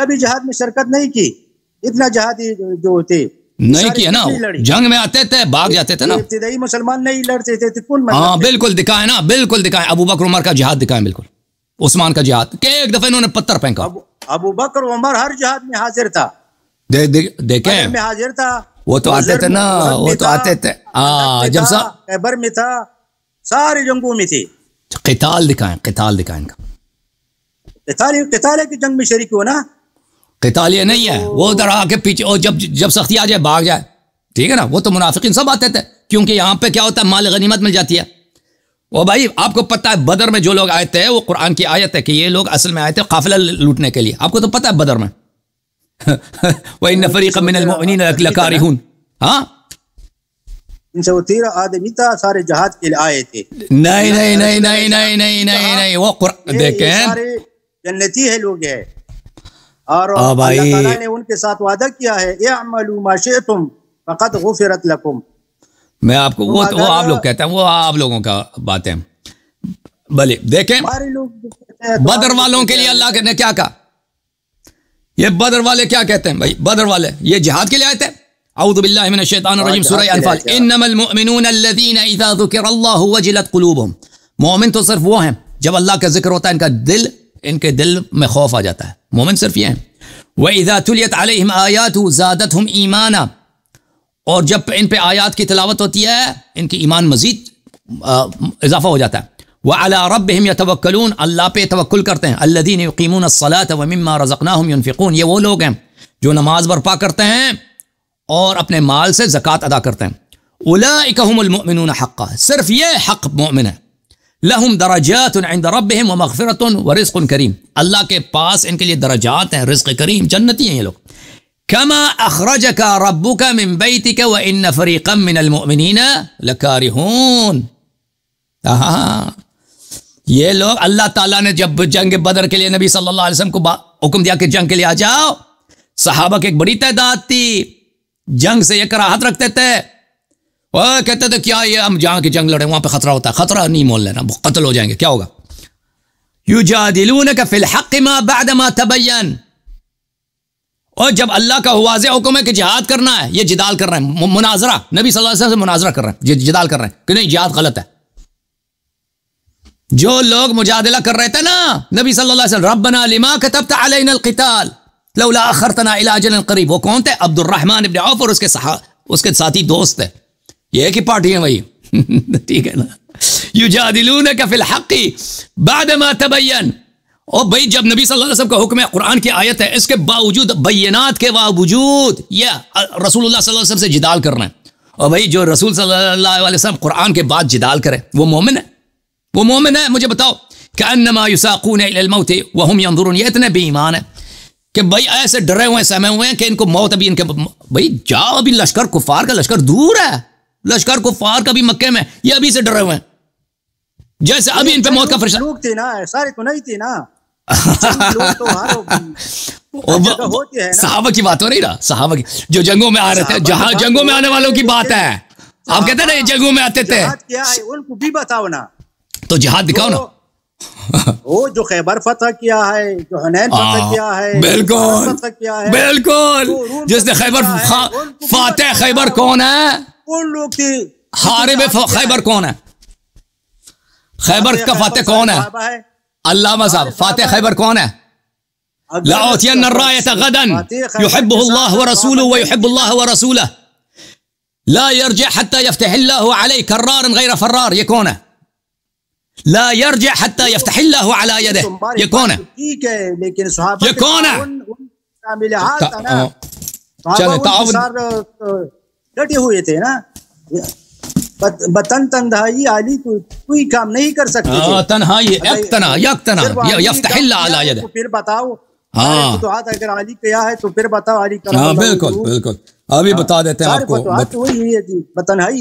کبھی جہاد میں شرکت نہیں کی، اتنا جہادی جو تھے نہیں کیا نا، جنگ میں آتے تھے بھاگ جاتے تھے نا، ابتدائی مسلمان نہیں لڑتے تھے، کون ہاں بالکل دکھائے نا، بالکل دکھائے، ابو بکر عمر کا جہاد دکھائے، بالکل عثمان کا جہاد کہ ایک دفعہ انہوں نے پتھر پھینکا. ابو بکر عمر ہر جہاد میں حاضر تھا، دیکھیں میں حاضر تھا، وہ تو آتے تھے نا، وہ تو آتے تھے جب خیبر میں تھا، سارے جنگوں میں تھے. قتال دکھائیں، قتال دکھائیں کا قتال کی جنگ میں شریک ہو نا، قتال یہ نہیں ہے وہ ادھر آ کے پیچھے، اور جب سختی آ جائے بھاگ جائے، ٹھیک ہے نا، وہ تو منافقین سب آتے تھے، کیونکہ یہاں پہ کیا ہوتا ہے، مال غنیمت مل جاتی ہے. وہ بھائی آپ کو پتہ ہے بدر میں جو لوگ آئے تھے، وہ قرآن کی آیت ہے کہ یہ لوگ اصل میں آئے تھے قافلہ لوٹنے کے لیے، آپ کو تو پتہ ہے بدر میں وَإِنَّ فَرِيقًا مِّنَ الْمُؤْمِنِينَ لَكَارِهُونَ، ہاں 313 آدمی تھا، سارے جہاد کے لیے آئے تھے. نہیں نہیں نہیں نہیں نہیں نہیں نہیں نہیں، وہ قرآن دیکھیں سارے جنتی ہے لوگ ہیں، اور اللہ تعالیٰ نے ان کے ساتھ وعدہ کیا ہے اعملوا ما شئتم فقد غفرت لكم. میں آپ کو وہ آپ لوگ کہتے ہیں، وہ آپ لوگوں کا بات ہے. بھلے دیکھیں بدر والوں کے لیے اللہ نے کیا کہا، یہ بدر والے کیا کہتے ہیں بھائی، بدر والے یہ جہاد کے لیے آئے تھے. اعوذ باللہ من الشیطان الرجیم، سورہ انفال، انما المؤمنون الذین اذا ذکر اللہ وجلت قلوبهم. مومن تو صرف وہ ہیں جب اللہ کا ذکر ہوتا ہے ان کے دل میں خوف آ جاتا ہے، مومن صرف یہ ہیں. وَإِذَا تُلِيَتْ عَلَيْهِمْ آيَاتُهُ زَادَتْهُمْ إِيمَانًا، اور جب ان پہ آیات کی تلاوت ہوتی ہے ان کی ایمان مزید اضافہ ہو جاتا ہے. وَعَلَىٰ رَبِّهِمْ يَتَوَكَّلُونَ، اللہ پہ توکل کرتے ہیں. الَّذِينَ يُقِيمُونَ الصَّلَاةَ وَمِمَّا رَزَقْنَاهُمْ يُنْفِقُونَ، یہ وہ لوگ ہیں جو نماز برپا کرتے ہیں اور اپنے مال سے زکوٰۃ ادا کرتے ہیں. أُولَٰئِكَ هُمُ الْمُؤْمِنُونَ حَقًّا، صرف یہ حق مومن ہے. لَهُمْ دَرَجَاتٌ عِنْدَ رَبِّهِمْ وَمَغْفِرَةٌ وَرِزْقٌ كَرِيمٌ، اللہ کے پاس ان کے لیے درجات ہیں، رزق کریم، جنتی ہیں یہ لوگ. كما أخرجك ربك من بيتك وإن فريقا من المؤمنين لكارهون. یہ لوگ اللہ تعالیٰ نے جب جنگ بدر کے لیے نبی صلی اللہ علیہ وسلم کو حکم دیا کہ جنگ کے لیے آ جاؤ، صحابہ کی ایک بڑی تعداد تھی، جنگ سے یہ کراہت رکھتے تھے، وہ کہتے تھے کیا یہ ہم جہاں کی جنگ لڑیں وہاں پہ خطرہ ہوتا ہے، خطرہ نہیں مول لینا، قتل ہو جائیں گے، کیا ہوگا. يجادلونك في الحق ما بعد ما تبين، اور جب اللہ کا واضح حکم ہے کہ جہاد کرنا ہے، یہ جدال کر رہے ہیں، مناظرہ، نبی صلی اللہ علیہ وسلم سے مناظرہ کر رہے ہیں، جدال کر رہے ہیں کہ نہیں جہاد غلط ہے. جو لوگ مجادلہ کر رہے تھے نا نبی صلی اللہ علیہ وسلم، ربنا لما كتبت علينا القتال لولا اخرتنا الى اجل قریب، وہ کون تھے؟ عبد الرحمن ابن عوف اور اس کے ساتھی دوست تھے، یہ ایک ہی پارٹی ہے وہی ٹھیک ہے نا. یجادلونک فی الحق بعد ما تبین، اور بھائی جب نبی صلی اللہ علیہ وسلم کا حکم ہے، قرآن کی آیت ہے، اس کے باوجود، بینات کے باوجود یہ رسول اللہ صلی اللہ علیہ وسلم سے جدال کر رہے ہیں. اور بھائی جو رسول صلی اللہ علیہ وسلم قرآن کے بعد جدال کرے وہ مومن ہے، وہ مومن ہے. مجھے بتاؤ، کأنما یساقون الی الموت وهم ينظرون، یہ اتنے بے ایمان ہے کہ بھائی ایسے ڈرے ہوئے سہمے ہوئے ہیں کہ ان کو موت ابھی ان کے، بھائی جاؤ، ابھی لشکر کفار کا لشکر دور ہے، لشکر کفار کا بھی مکے میں، یہ ابھی سے ڈرے ہوئے ہیں جیسے ابھی ان پہ موت کا فرشتہ. لوگ تھے نا، سارے تو نہیں تھے نا، صحابہ کی بات ہو رہی نا، صحابہ کی جو جنگوں میں آ رہے تھے، جہاں جنگوں میں آنے والوں کی بات ہے. آپ کہتے ہیں نا یہ جنگوں میں آتے تھے، کیا ہے ان کو بھی بتاؤ نا، تو جہاد دکھاؤ نا. وہ جو خیبر فتح کیا ہے، جو حنین فتح کیا ہے، بالکل بالکل، جس نے خیبر فاتح خیبر کون ہے؟ کون لوگ تھے؟ حارب خیبر کون ہے؟ خیبر کا فاتح کون ہے؟ علامہ صاحب، فاتح خیبر کون ہے؟ لَأُعْطِيَنَّ الرَّايَةَ غَدًا يُحِبُّهُ اللَّهُ وَرَسُولُهُ وَيُحِبُّ اللَّهُ وَرَسُولَهُ لَا يَرْجِعْ حَتَّى يَفْتَحِ اللَّهُ عَلَيْهِ كَرَّارًا غَيْرَ فَرَّارٍ، یہ کون ہے؟ لا يرجع حتى يفتح الله على يده، یہ کون ہے؟ ٹھیک ہے، لیکن صحابہ یہ کون ہے؟ شامل حال تھا نا، صحابہ ڈٹے ہوئے تھے نا، بطن تنہائی علی کوئی کام نہیں کر سکتے تھے، تنہائی یکتنا یفتح اللہ علی یده، پھر بتاؤ اگر علی کیا ہے تو پھر بتاؤ علی کا. بالکل بالکل، ابھی بتا دیتے ہیں آپ کو، وہی ہے جی، بتنہائی